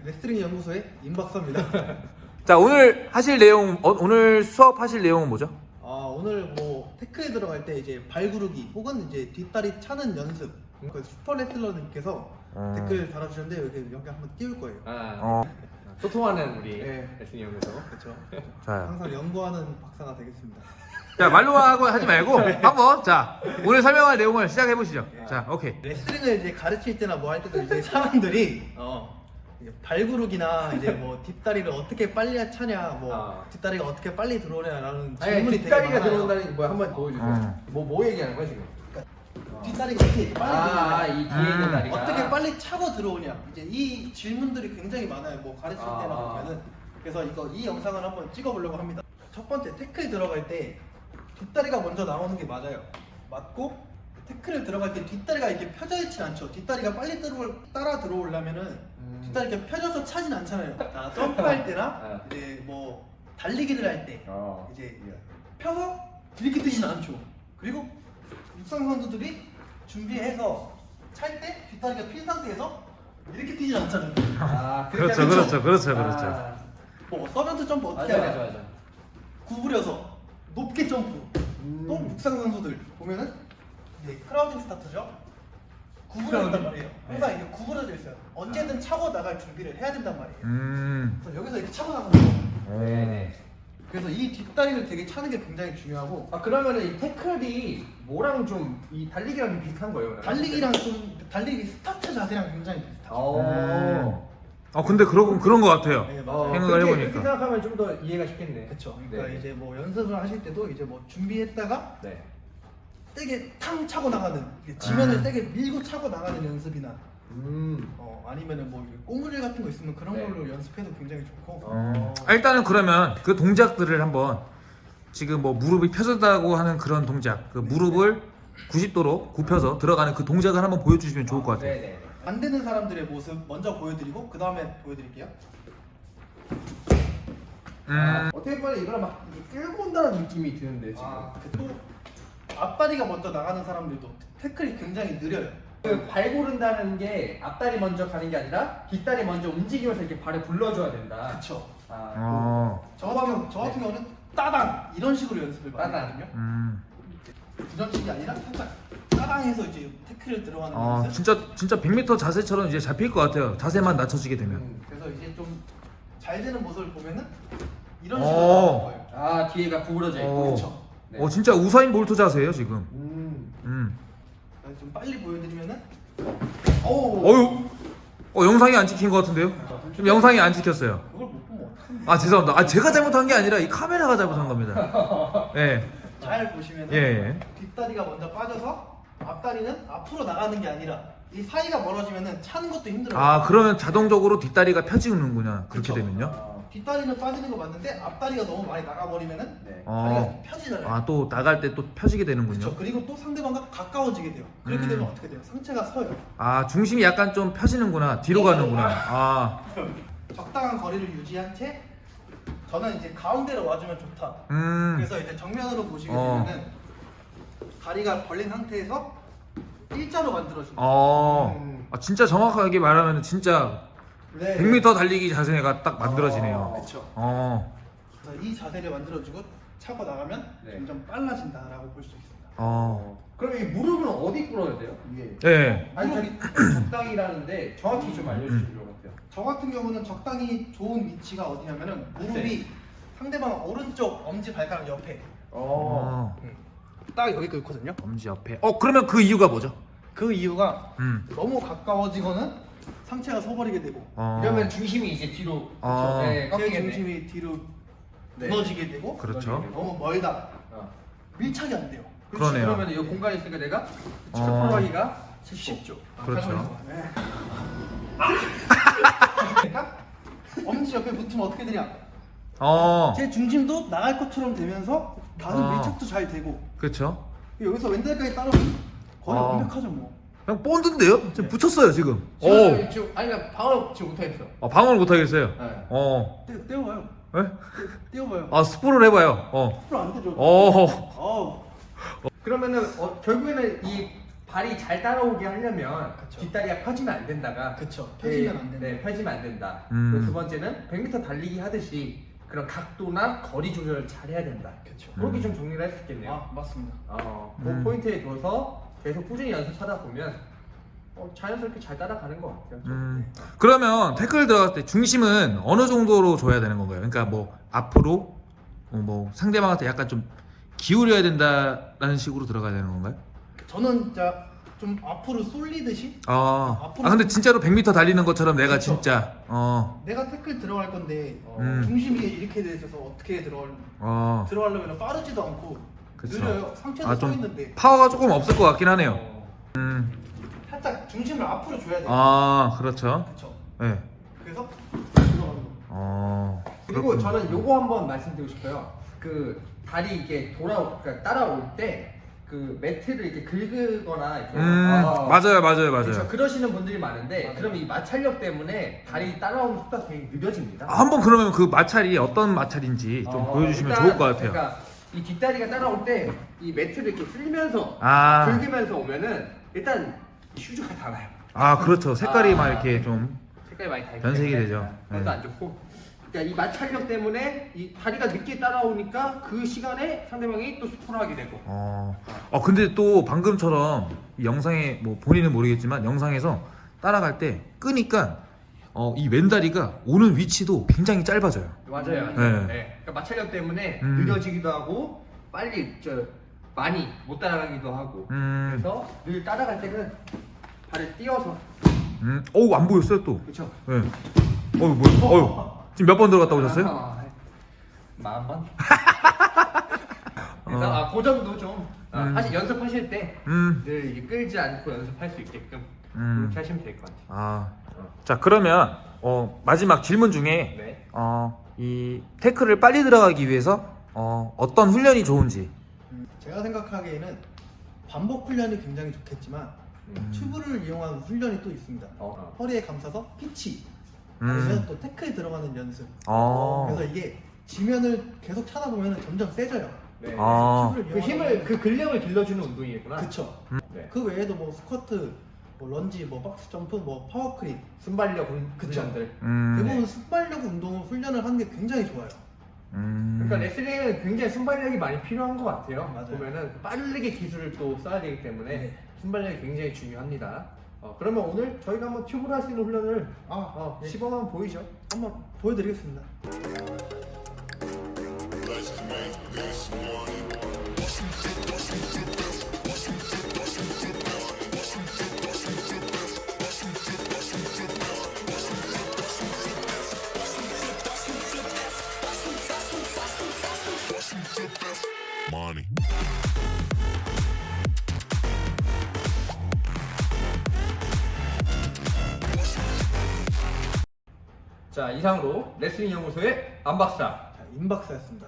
레슬링 연구소의 임박사입니다. 자, 오늘 하실 내용, 오늘 수업하실 내용은 뭐죠? 오늘 뭐 태클에 들어갈 때 이제 발 구르기 혹은 이제 뒷다리 차는 연습. 그 슈퍼 레슬러님께서 댓글 달아주셨는데 여기 한번 띄울 거예요. 소통하는 우리 네. 레슬링 연구소. 그렇죠. 자, 항상 연구하는 박사가 되겠습니다. 자 말로만 하고 하지 말고 한번 자 오늘 설명할 내용을 시작해 보시죠. 자, 오케이. 레슬링을 이제 가르칠 때나 뭐 할 때도 이제 사람들이 이제 발구르기나 이제 뭐 뒷다리를 어떻게 빨리 차냐, 뭐 뒷다리가 어떻게 빨리 들어오냐라는 질문이 되게 뒷다리가 많아요. 들어온다는 뭐 한번 보여주세요. 뭐 얘기하는 거야 지금? 뒷다리가 어떻게 빨리 들어오냐, 이 뒤에 있는 다리가 어떻게 빨리 차고 들어오냐, 이제 이 질문들이 굉장히 많아요. 뭐 가르칠 때나 보면은. 그래서 이 영상을 한번 찍어보려고 합니다. 첫 번째 태클 들어갈 때 뒷다리가 먼저 나오는 게 맞아요. 맞고 태클을 들어갈 때 뒷다리가 이렇게 펴져 있진 않죠. 뒷다리가 빨리 따라 들어오려면은 뒷다리 이렇게 펴져서 차진 않잖아요. 점프할 때나 이제 뭐 달리기를 할 때 이제 펴서 이렇게 뛰진 않죠. 그리고 육상 선수들이 준비해서 찰 때 뒷다리가 핀 상태에서 이렇게 뛰진 않잖아요. 그렇죠. 뭐 서벤트 점프 어떻게 하냐? 구부려서 높게 점프. 또 육상 선수들 보면은 이제 크라우징 스타트죠. 구부려 있단 말이에요. 항상 이게 구부러져 있어요. 언제든 차고 나갈 준비를 해야 된단 말이에요. 그래서 여기서 이렇게 차고 나가는 거예요. 그래서 이 뒷다리를 되게 차는 게 굉장히 중요하고. 그러면은 이 태클이 뭐랑 좀 이 달리기랑 좀 비슷한 거예요? 달리기랑 좀 달리기 스타트 자세랑 굉장히 비슷하죠. 근데 그런 거 같아요. 네, 맞아요. 생각을 해보니까. 그렇게 생각하면 좀 더 이해가 쉽겠네. 그렇죠. 그러니까 네. 이제 뭐 연습을 하실 때도 이제 뭐 준비했다가 네. 세게 탕 차고 나가는, 지면을 세게 밀고 차고 나가는 연습이나 아니면은 뭐 꼬무줄 같은 거 있으면 그런 네. 걸로 연습해도 굉장히 좋고. 일단은 그러면 그 동작들을 한번 지금 뭐 무릎이 펴졌다고 하는 그런 동작, 그 무릎을 90도로 굽혀서 들어가는 그 동작을 한번 보여주시면 좋을 것 같아요. 네네. 안 되는 사람들의 모습 먼저 보여드리고 그 다음에 보여드릴게요. 어떻게 보면 이거랑 막 끌고 온다는 느낌이 드는데 지금. 또 앞다리가 먼저 나가는 사람들도 태클이 굉장히 느려요. 발 고른다는 게 앞다리 먼저 가는 게 아니라 뒷다리 먼저 움직이면서 이렇게 발을 굴러줘야 된다. 그쵸. 저 같은 경우는 따당 이런 식으로 연습을 많이 하거든요. 부정식이 아니라 살짝 따당해서 이제 태클을 들어가는 연습. 진짜 100m 자세처럼 이제 잡힐 것 같아요. 자세만 낮춰지게 되면. 그래서 이제 좀 잘 되는 모습을 보면은 이런 식으로 하는 거예요. 뒤에가 구부러져 있고. 그렇죠. 네. 진짜 우사인 볼트 자세예요 지금. 좀 빨리 보여드리면은. 영상이 안 찍힌 것 같은데요? 지금 영상이 안 찍혔어요. 그걸 못 보면 어떡합니까? 죄송합니다. 제가 잘못한 게 아니라 이 카메라가 잘못한 겁니다. 네. 잘 보시면은 예. 뒷다리가 먼저 빠져서 앞다리는 앞으로 나가는 게 아니라 이 사이가 멀어지면은 차는 것도 힘들어요. 그러면 자동적으로 뒷다리가 펴지는구나. 그렇게 그쵸. 되면요. 뒷다리는 빠지는 거 맞는데 앞다리가 너무 많이 나가버리면은 네. 다리가 펴지잖아요. 또 나갈 때 또 펴지게 되는군요. 그렇죠. 그리고 또 상대방과 가까워지게 돼요. 그렇게 되면 어떻게 돼요? 상체가 서요. 중심이 약간 좀 펴지는구나. 뒤로 가는구나. 적당한 거리를 유지한 채 저는 이제 가운데로 와주면 좋다. 그래서 이제 정면으로 보시게 되면은 다리가 벌린 상태에서 일자로 만들어줍니다. 진짜 정확하게 말하면 진짜 네. 100m 달리기 자세가 딱 만들어지네요. 그렇죠. 그래서 이 자세를 만들어주고 차고 나가면 점점 빨라진다라고 볼 수 있습니다. 그럼 이 무릎은 어디 꿇어야 돼요? 위에. 네. 아니 저기 적당히라는데 정확히 좀 알려주실 것 같아요. 저 같은 경우는 적당히 좋은 위치가 어디냐면은 무릎이 상대방 오른쪽 엄지 발가락 옆에 딱 여기 있거든요. 엄지 옆에. 그러면 그 이유가 뭐죠? 그 이유가 너무 가까워지고는 상체가 서버리게 되고 이러면 중심이 이제 뒤로 제 꺾이겠네. 중심이 뒤로 무너지게 되고 그렇죠. 너무 멀다 밀착이 안 돼요. 그러네요. 그러면 이 공간이 있으니까 내가 치료 하기가 쉽죠. 그렇죠. 그러니까 엄지 옆에 붙으면 어떻게 되냐? 어. 제 중심도 나갈 것처럼 되면서 가슴 밀착도 잘 되고 그렇죠. 여기서 왼다리까지 따르면 거의 완벽하죠 뭐. 그냥 본드인데요? 지금 붙였어요 지금. 지금 아니 그러니까 방어를 지금 못하겠어. 방어를 못 하겠어요. 네. 떼어봐요. 네? 떼어봐요. 스프를 해봐요. 앞으로 안 되죠. 어. 그러면은 결국에는 이 발이 잘 따라오게 하려면 그쵸. 뒷다리가 펴지면 안 된다가 그쵸. 펴지면 안 된다. 네, 펴지면 안 된다. 음. 그리고 두 번째는 100m 달리기 하듯이 그런 각도나 거리 조절을 잘 해야 된다. 그쵸. 그렇게 좀 정리를 할 수 있겠네요. 아 맞습니다. 그 음. 포인트에 둬서 계속 꾸준히 연습하다 보면 자연스럽게 잘 따라가는 것 같아요. 그러면 태클 들어갈 때 중심은 어느 정도로 줘야 되는 건가요? 그러니까 뭐 앞으로 뭐 상대방한테 약간 좀 기울여야 된다라는 식으로 들어가야 되는 건가요? 저는 진짜 좀 앞으로 쏠리듯이 앞으로- 근데 진짜로 100m 달리는 것처럼 내가 그쵸. 진짜 내가 태클 들어갈 건데 음. 중심이 이렇게 돼 있어서 어떻게 들어가려면 빠르지도 않고 그쵸. 느려요. 상체도 서 좀 있는데 파워가 조금 없을 것 같긴 하네요. 음. 살짝 중심을 앞으로 줘야 돼요. 그렇죠. 그렇죠. 네. 그래서 들어가는 거. 그리고 그렇군요. 저는 요거 한번 말씀드리고 싶어요. 그 다리 이게 그러니까 따라올 때 그 매트를 이렇게 긁거나 이렇게 맞아요. 그렇죠. 그러시는 분들이 많은데 맞아요. 그럼 이 마찰력 때문에 다리 따라오는 속도가 되게 느려집니다. 한번 그러면 그 마찰이 어떤 마찰인지 좀 보여주시면 일단, 좋을 것 같아요. 그러니까 이 뒷다리가 따라올 때 이 매트를 이렇게 쓸면서 긁으면서 오면은 일단 슈즈가 달아요. 그렇죠. 색깔이 막 이렇게 좀 색깔이 많이 달기 변색이 때문에 되죠. 그것도 네. 안 좋고. 그러니까 이 마찰력 때문에 이 다리가 늦게 따라오니까 그 시간에 상대방이 또 스포를 하게 되고. 근데 또 방금처럼 이 영상에 뭐 본인은 모르겠지만 영상에서 따라갈 때 끄니까 이 왼다리가 오는 위치도 굉장히 짧아져요. 맞아요. 네. 그러니까 마찰력 때문에 음. 느려지기도 하고 빨리 많이 못 따라가기도 하고. 그래서 늘 따라갈 때는 발을 띄워서. 안 보였어요 또. 그렇죠. 네. 뭐야? 지금 몇 번 들어갔다 오셨어요? 10,000번. 그래서 그 정도 좀 사실 연습하실 때 늘 끌지 않고 연습할 수 있게끔 그렇게 하시면 될 것 같아요. 자 그러면 마지막 질문 중에 네. 이 태클을 빨리 들어가기 위해서 어떤 훈련이 좋은지. 제가 생각하기에는 반복 훈련이 굉장히 좋겠지만 튜브를 이용한 훈련이 또 있습니다. 허리에 감싸서 피치 아니면 또 태클 들어가는 연습. 그래서 이게 지면을 계속 찾아보면 점점 세져요. 네. 튜브를 그 이용하는 힘을 그 근력을 길러주는 운동이구나. 그쵸. 네. 그 외에도 뭐 스쿼트, 뭐 런지, 뭐 박스 점프, 뭐 파워크립 순발력 그쵸. 훈련들. 대부분 순발력 운동 훈련을 하는 게 굉장히 좋아요. 그러니까 레슬링은 굉장히 순발력이 많이 필요한 것 같아요. 맞아요. 보면은 빠르게 기술을 또 써야 되기 때문에 네. 순발력이 굉장히 중요합니다. 그러면 오늘 저희가 한번 튜브로 할 수 있는 훈련을 네. 시범 보이죠? 한번 보여드리겠습니다. Money. 자, 이상으로 레슬링 연구소의 안박사 자, 임박사였습니다.